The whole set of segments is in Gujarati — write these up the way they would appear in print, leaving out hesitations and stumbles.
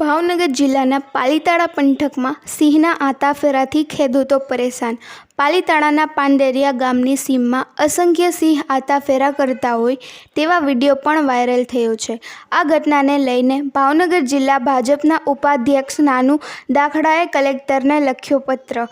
ભાવનગર જિલ્લાના પાલીતાણા પંથકમાં સિંહના આતાફેરાથી ખેડૂતો પરેશાન। પાલીતાણાના પાંડેરિયા ગામની સીમમાં અસંખ્ય સિંહ આતાફેરા કરતા હોય તેવા વિડીયો પણ વાયરલ થયો છે। આ ઘટનાને લઈને ભાવનગર જિલ્લા ભાજપના ઉપાધ્યક્ષ નાનુ દાખડાએ કલેક્ટરને લખ્યો પત્ર।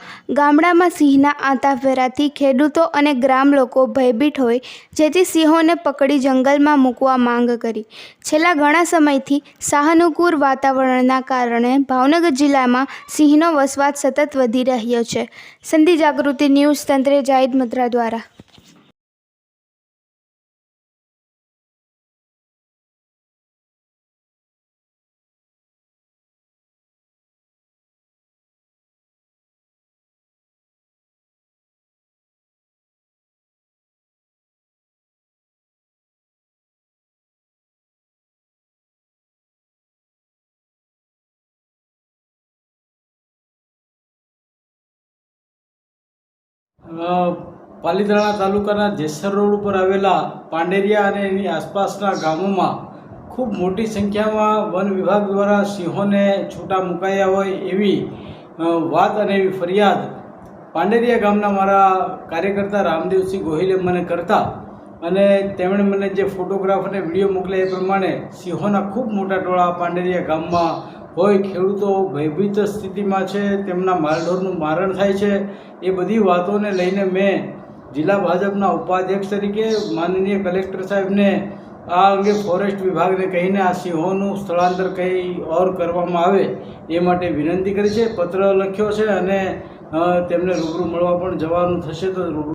ગામડામાં સિંહના આતાફેરાથી ખેડૂતો અને ગ્રામ લોકો ભયભીત હોય જેથી સિંહોને પકડી જંગલમાં મૂકવા માંગ કરી। છેલ્લા ઘણા સમયથી સહાનુકૂળ વાતાવરણના કારણે ભાવનગર જિલ્લામાં સિંહનો વસવાટ સતત વધી રહ્યો છે। સંધિ જાગૃતિ ન્યૂઝ તંત્રે જાહિદ મદ્રા દ્વારા પાલીતાણા તાલુકાના જેસર રોડ ઉપર આવેલા પાંડેરિયા અને એની આસપાસના ગામોમાં ખૂબ મોટી સંખ્યામાં વન વિભાગ દ્વારા સિંહોને છૂટા મુકાયા હોય એવી વાત અને એવી ફરિયાદ પાંડેરિયા ગામના મારા કાર્યકર્તા રામદેવસિંહ ગોહિલે મને કરતા અને તેમણે મને જે ફોટોગ્રાફ અને વિડીયો મોકલ્યા એ પ્રમાણે સિંહોના ખૂબ મોટા ટોળા પાંડેરિયા ગામમાં હોય, ખેડૂતો ભયભીત સ્થિતિમાં છે, તેમના માલઢોરનું મારણ થાય છે। એ બધી વાતોને લઈને મેં જિલ્લા ભાજપના ઉપાધ્યક્ષ તરીકે માનનીય કલેક્ટર સાહેબને આ અંગે ફોરેસ્ટ વિભાગને કહીને આ સિંહોનું સ્થળાંતર કંઈ ઓર કરવામાં આવે એ માટે વિનંતી કરી છે, પત્ર લખ્યો છે અને તેમને રૂબરૂ મળવા પણ જવાનું થશે તો રૂબરૂ